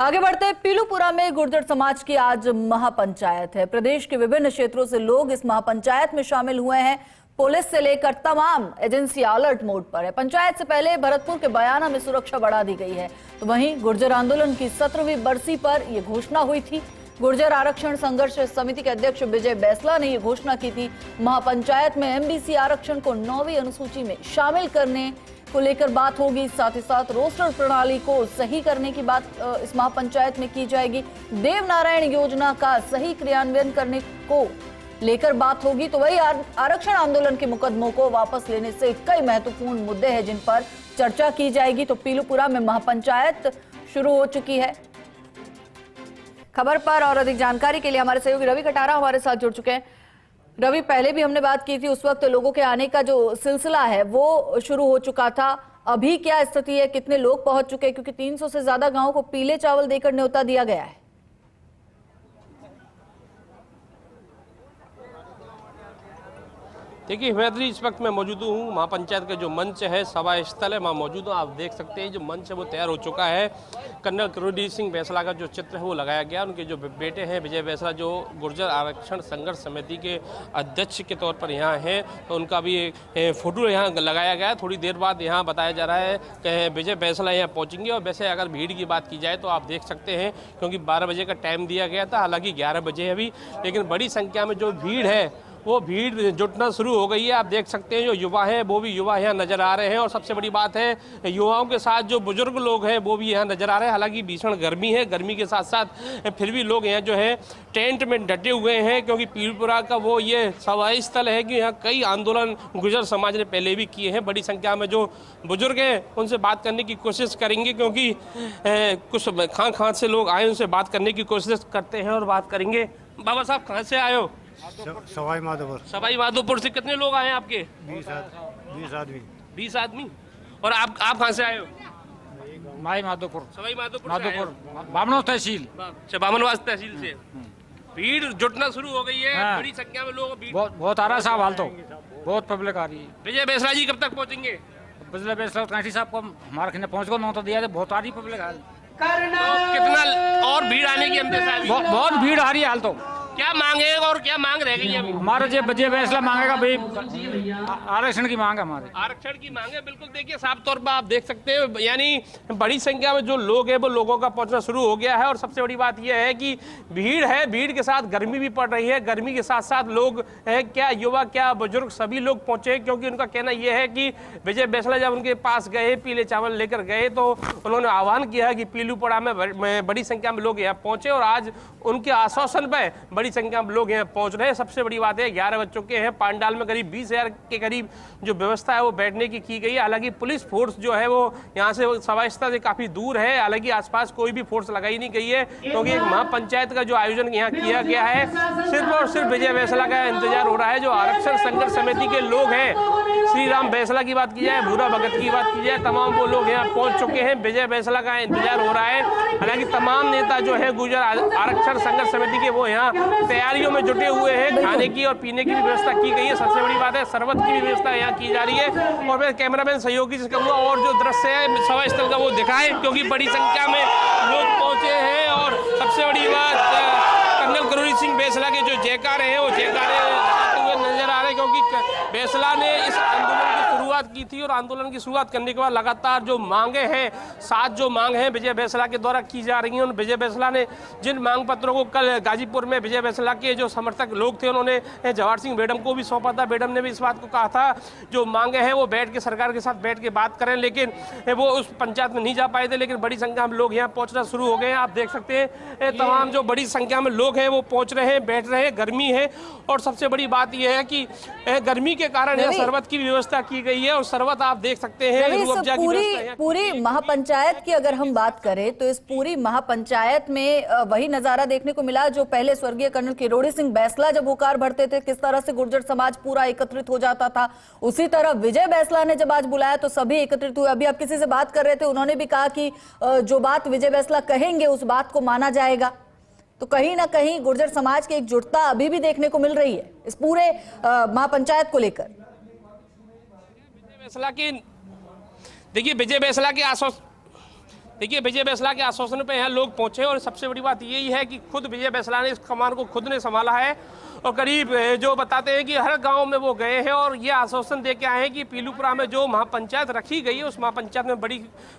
आगे बढ़ते हैं, पीलूपुरा में गुर्जर समाज की आज महापंचायत है। प्रदेश के विभिन्न क्षेत्रों से लोग इस महापंचायत में शामिल हुए हैं। पुलिस से लेकर तमाम एजेंसियां अलर्ट मोड पर है। पंचायत से पहले भरतपुर के बयाना में सुरक्षा बढ़ा दी गई है, तो वहीं गुर्जर आंदोलन की 17वीं बरसी पर यह घोषणा हुई थी। गुर्जर आरक्षण संघर्ष समिति के अध्यक्ष विजय बैसला ने यह घोषणा की थी। महापंचायत में एमबीसी आरक्षण को 9वीं अनुसूची में शामिल करने को लेकर बात होगी। साथ ही साथ रोस्टर प्रणाली को सही करने की बात इस महापंचायत में की जाएगी। देवनारायण योजना का सही क्रियान्वयन करने को लेकर बात होगी। तो वही आरक्षण आंदोलन के मुकदमों को वापस लेने से कई महत्वपूर्ण मुद्दे हैं जिन पर चर्चा की जाएगी। तो पीलूपुरा में महापंचायत शुरू हो चुकी है। खबर पर और अधिक जानकारी के लिए हमारे सहयोगी रवि कटारा हमारे साथ जुड़ चुके हैं। रवि, पहले भी हमने बात की थी, उस वक्त लोगों के आने का जो सिलसिला है वो शुरू हो चुका था। अभी क्या स्थिति है, कितने लोग पहुंच चुके हैं? क्योंकि 300 से ज्यादा गांवों को पीले चावल देकर न्योता दिया गया है। देखिए हिमाद्री, इस वक्त मैं मौजूद हूँ महापंचायत का जो मंच है, सभा स्थल है, वहाँ मौजूद हूँ। आप देख सकते हैं जो मंच है वो तैयार हो चुका है। कर्नल करुणदीप सिंह बैसला का जो चित्र है वो लगाया गया। उनके जो बेटे हैं विजय बैसला, जो गुर्जर आरक्षण संघर्ष समिति के अध्यक्ष के तौर पर यहाँ हैं, तो उनका भी फोटो यहाँ लगाया गया। थोड़ी देर बाद यहाँ बताया जा रहा है कि विजय बैसला यहाँ पहुँचेंगे। और वैसे अगर भीड़ की बात की जाए तो आप देख सकते हैं, क्योंकि 12 बजे का टाइम दिया गया था, हालांकि 11 बजे है अभी, लेकिन बड़ी संख्या में जो भीड़ है वो भीड़ जुटना शुरू हो गई है। आप देख सकते हैं जो युवा हैं वो भी युवा यहाँ नजर आ रहे हैं। और सबसे बड़ी बात है, युवाओं के साथ जो बुजुर्ग लोग हैं वो भी यहाँ नजर आ रहे हैं। हालांकि भीषण गर्मी है, गर्मी के साथ साथ फिर भी लोग यहाँ जो है टेंट में डटे हुए हैं, क्योंकि पीलूपुरा का वो ये सभा स्थल है कि यहाँ कई आंदोलन गुर्जर समाज ने पहले भी किए हैं। बड़ी संख्या में जो बुजुर्ग हैं उनसे बात करने की कोशिश करेंगे, क्योंकि कुछ खां से लोग आए, उनसे बात करने की कोशिश करते हैं और बात करेंगे। बाबा साहब, कहाँ से आए हो? सवाई माधोपुर। सवाई माधोपुर से कितने लोग आए आपके? 20 आदमी। 20 आदमी। और आप कहाँ से आए हो? माई माधोपुर। सवाई माधोपुर बामनवास तहसील। अच्छा, बामनवास तहसील से। भीड़ जुटना शुरू हो गई है। हाँ। बड़ी संख्या में लोग बहुत आ रहा है साहब, हाल तो बहुत पब्लिक आ रही है। विजय बैसला जी कब तक पहुँचेंगे? विजय बैसला कांठी साहब को हमारे खिने पहुँच को नौता दिया, बहुत आ रही पब्लिक हाल। तो कितना और भीड़ आने की बहुत भीड़ आ रही है हाल तो। क्या मांगे और क्या मांग रह गई अभी? हमारे जो विजय बैसला मांगेगा भाई, आरक्षण की मांग है हमारे। आरक्षण की मांग है, बिल्कुल। देखिए साफ तौर पर आप देख सकते हैं, यानी बड़ी संख्या में जो लोग हैं वो लोगों का पहुंचना शुरू हो गया है। और सबसे बड़ी बात यह है कि भीड़ है, भीड़ के साथ गर्मी भी पड़ रही है। गर्मी के साथ साथ लोग हैं, क्या युवा क्या बुजुर्ग, सभी लोग पहुंचे, क्योंकि उनका कहना यह है कि विजय बैसला जब उनके पास गए, पीले चावल लेकर गए, तो उन्होंने आह्वान किया कि पीलूपुरा में बड़ी संख्या में लोग यहाँ पहुंचे। और आज उनके आश्वासन पर बड़ी संख्या में लोग यहाँ पहुंच रहे हैं। सबसे बड़ी बात है, 11 बज चुके हैं। पांडाल में करीब 20,000 के करीब जो व्यवस्था है वो बैठने की गई है। हालांकि पुलिस फोर्स जो है वो यहाँ से सभा स्थल से काफी दूर है। हालांकि आसपास कोई भी फोर्स लगाई नहीं गई है, क्योंकि एक महापंचायत का जो आयोजन यहाँ किया गया है, सिर्फ और सिर्फ विजय बैसला का इंतजार हो रहा है। जो आरक्षण संघर्ष समिति के लोग हैं, श्री राम बैसला की बात की जाए, भूरा भगत की बात की जाए, तमाम वो लोग यहाँ पहुंच चुके हैं। विजय बैसला का इंतजार हो रहा है। हालांकि तमाम नेता जो है गुर्जर आरक्षण संघर्ष समिति के वो यहाँ तैयारियों में जुटे हुए हैं। खाने की और पीने की भी व्यवस्था की गई है। सबसे बड़ी बात है, शरबत की भी व्यवस्था यहाँ की जा रही है। और मैं कैमरामैन सहयोगी से कहूँगा और जो दृश्य है सभा स्थल का वो दिखाएं, क्योंकि बड़ी संख्या में लोग पहुंचे हैं। और सबसे बड़ी बात, कर्नल करुणदीप सिंह बैसला के जो जयकारे हैं वो जयकारे नजर आ रहे हैं, क्योंकि बैसला ने इस आंदोलन की शुरुआत की थी। और आंदोलन की शुरुआत करने के बाद लगातार जो मांगे हैं, 7 जो मांग हैं विजय बैसला के द्वारा की जा रही हैं। और विजय बैसला ने जिन मांग पत्रों को कल गाजीपुर में विजय बैसला के जो समर्थक लोग थे उन्होंने जवाहर सिंह बेडम को भी सौंपा था। बेडम ने भी इस बात को कहा था जो मांगे हैं वो बैठ के सरकार के साथ बैठ के बात करें, लेकिन वो उस पंचायत में नहीं जा पाए थे। लेकिन बड़ी संख्या में लोग यहाँ पहुँचना शुरू हो गए हैं। आप देख सकते हैं तमाम जो बड़ी संख्या में लोग हैं वो पहुँच रहे हैं, बैठ रहे हैं। गर्मी है और सबसे बड़ी बात यह है कि गर्मी के कारण यहाँ शरबत की व्यवस्था की गई है। और शरबत आप देख सकते हैं, पूरी महापंचायत की अगर हम बात करें तो इस पूरी महापंचायत में वही नजारा देखने को मिला जो पहले स्वर्गीय कर्नल किरोड़ी सिंह बैसला जब हुकार भरते थे, किस तरह से गुर्जर समाज पूरा एकत्रित हो जाता था। उसी तरह विजय बैसला ने जब आज बुलाया तो सभी एकत्रित हुए। अभी आप किसी से बात कर रहे थे, उन्होंने भी कहा कि जो बात विजय बैसला कहेंगे उस बात को माना जाएगा। तो कहीं ना कहीं गुर्जर समाज की एकजुटता अभी भी देखने को मिल रही है इस पूरे महापंचायत को लेकर। देखिए विजय बैसला के देखिए, विजय बैसला के आश्वासन पे यहाँ लोग पहुंचे और सबसे बड़ी बात यही है कि खुद विजय बैसला ने इस कमान को खुद ने संभाला है और करीब जो बताते हैं कि हर गांव में वो गए हैं और ये आश्वासन दे के आए हैं कि पीलूपुरा में जो महापंचायत रखी गई है उस महापंचायत में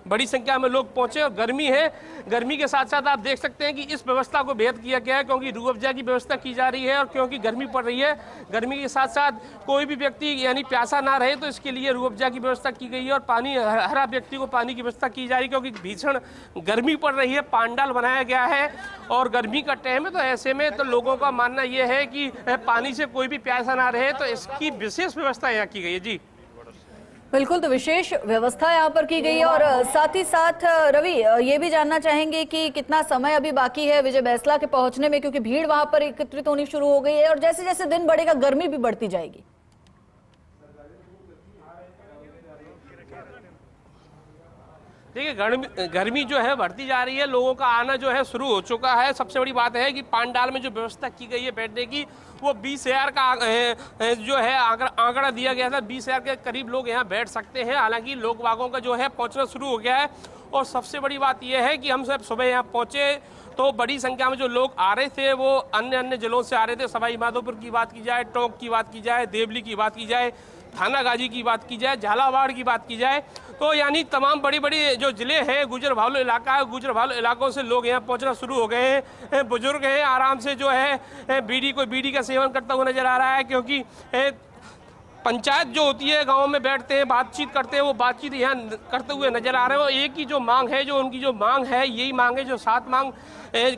बड़ी संख्या में लोग पहुंचे और गर्मी है। गर्मी के साथ साथ आप देख सकते हैं कि इस व्यवस्था को बेहद किया गया है क्योंकि रूह अफ़ज़ा की व्यवस्था की जा रही है और क्योंकि गर्मी पड़ रही है। गर्मी के साथ साथ कोई भी व्यक्ति यानी प्यासा ना रहे तो इसके लिए रूह अफ़ज़ा की व्यवस्था की गई है और पानी हर व्यक्ति को पानी की व्यवस्था की जा रही है क्योंकि भीषण गर्मी पड़ रही है। पांडाल बनाया गया है और गर्मी का टाइम है तो ऐसे में तो लोगों का मानना यह है कि पानी से कोई भी प्यासा ना रहे तो इसकी विशेष व्यवस्था यहाँ की गई है। जी बिल्कुल, तो विशेष व्यवस्था यहाँ पर की गई है और साथ ही साथ रवि ये भी जानना चाहेंगे कि कितना समय अभी बाकी है विजय बैसला के पहुंचने में, क्योंकि भीड़ वहां पर एकत्रित होनी शुरू हो गई है और जैसे जैसे दिन बढ़ेगा गर्मी भी बढ़ती जाएगी। देखिए, गर्मी जो है बढ़ती जा रही है, लोगों का आना जो है शुरू हो चुका है। सबसे बड़ी बात है कि पांडाल में जो व्यवस्था की गई है बैठने की वो 20,000 का जो है आंकड़ा दिया गया था। 20,000 के करीब लोग यहाँ बैठ सकते हैं। हालांकि लोग बागों का जो है पहुँचना शुरू हो गया है और सबसे बड़ी बात यह है कि हम सब सुबह यहाँ पहुँचे तो बड़ी संख्या में जो लोग आ रहे थे वो अन्य जिलों से आ रहे थे। सवाई माधोपुर की बात की जाए, टोंक की बात की जाए, देवली की बात की जाए, थानागाजी की बात की जाए, झालावाड़ की बात की जाए, तो यानी तमाम बड़ी बड़ी जो जिले हैं, गुजर भालू इलाका है, गुजर भालू इलाकों से लोग यहाँ पहुँचना शुरू हो गए हैं। बुजुर्ग हैं, आराम से जो है बीड़ी का सेवन करता हुआ नजर आ रहा है क्योंकि पंचायत जो होती है गांव में बैठते हैं, बातचीत करते हैं, वो बातचीत यहाँ करते हुए नजर आ रहे हैं। और एक ही जो मांग है, जो उनकी जो मांग है, यही मांग है जो 7 मांग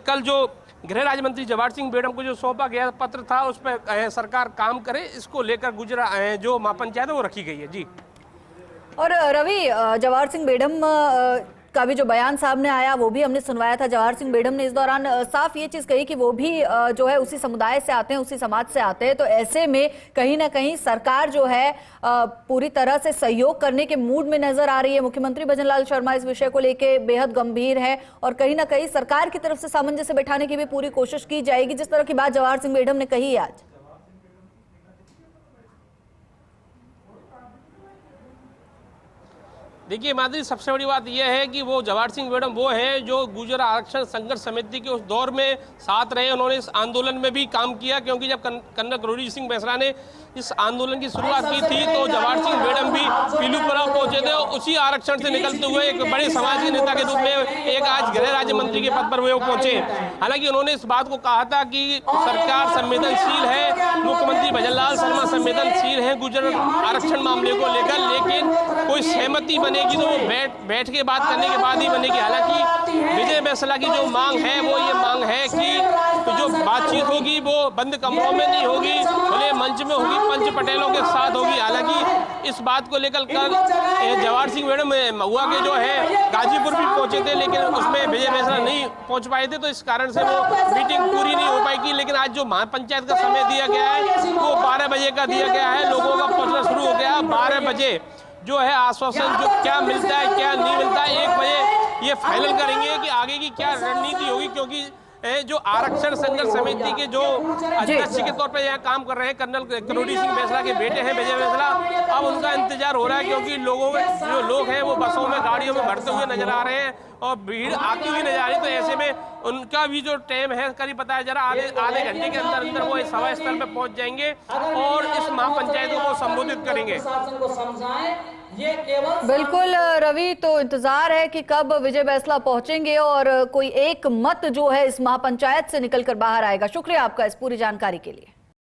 कल जो गृह राज्य मंत्री जवाहर सिंह बेडम को जो सौंपा गया पत्र था उस पर सरकार काम करे, इसको लेकर जो महापंचायत है वो रखी गई है। जी और रवि, जवाहर सिंह बेडम का भी जो बयान सामने आया वो भी हमने सुनवाया था। जवाहर सिंह बेडम ने इस दौरान साफ ये चीज कही कि वो भी जो है उसी समुदाय से आते हैं, उसी समाज से आते हैं, तो ऐसे में कहीं ना कहीं सरकार जो है पूरी तरह से सहयोग करने के मूड में नजर आ रही है। मुख्यमंत्री भजनलाल शर्मा इस विषय को लेकर बेहद गंभीर है और कहीं ना कहीं सरकार की तरफ से सामंजस्य बैठाने की भी पूरी कोशिश की जाएगी, जिस तरह की बात जवाहर सिंह बेडम ने कही है आज। देखिए माधुरी, सबसे बड़ी बात यह है कि वो जवाहर सिंह बेडम वो हैं जो गुर्जर आरक्षण संघर्ष समिति के उस दौर में साथ रहे। उन्होंने इस आंदोलन में भी काम किया क्योंकि जब कर्नल करोड़ी सिंह बैसला ने इस आंदोलन की शुरुआत की थी तो जवाहर सिंह बेडम भी पीलूपुरा पहुंचे थे और उसी आरक्षण से निकलते हुए एक बड़े समाज के नेता के रूप में एक आज गृह राज्य मंत्री के पद पर वो पहुंचे। हालांकि उन्होंने इस बात को कहा था कि सरकार संवेदनशील है, मुख्यमंत्री भजनलाल शर्मा संवेदनशील है गुर्जर आरक्षण मामले को लेकर, लेकिन कोई सहमति बनेगी तो वो बैठ के बात करने के बाद ही बनेगी। हालांकि विजय बैसला की जो मांग है वो ये मांग है कि जो बातचीत होगी वो बंद कमरों में नहीं होगी, खुले मंच में होगी, पंच पटेलों के साथ होगी। हालांकि इस बात को लेकर कल जवाहर सिंह बेडम महुआ के जो है गाजीपुर भी पहुंचे थे लेकिन उसमें विजय बैसला नहीं पहुंच पाए थे, तो इस कारण से वो मीटिंग पूरी नहीं हो पाएगी। लेकिन आज जो महापंचायत का समय दिया गया है वो 12 बजे का दिया गया है। लोगों का पहुंचना शुरू हो गया। 12 बजे जो है आश्वासन जो क्या मिलता है क्या नहीं मिलता है, 1 बजे ये फाइनल करेंगे कि आगे की क्या रणनीति होगी। क्योंकि जो आरक्षण संघर्ष समिति के जो अध्यक्ष के तौर पर यहाँ काम कर रहे हैं कर्नल करोड़ी सिंह बैसला के बेटे हैं विजय बैसला, अब उनका इंतजार हो रहा है क्योंकि जो लोग हैं वो बसों में गाड़ियों में भरते हुए नजर आ रहे हैं और भीड़ आती हुई नजर आ रही है। तो ऐसे में उनका भी जो टाइम है करीब बताया जा रहा है आधे घंटे के अंदर अंदर वो सभा स्थल पे पहुंच जाएंगे और इस महापंचायत को संबोधित करेंगे। बिल्कुल रवि, तो इंतजार है कि कब विजय बैसला पहुंचेंगे और कोई एक मत जो है इस महापंचायत से निकलकर बाहर आएगा। शुक्रिया आपका इस पूरी जानकारी के लिए।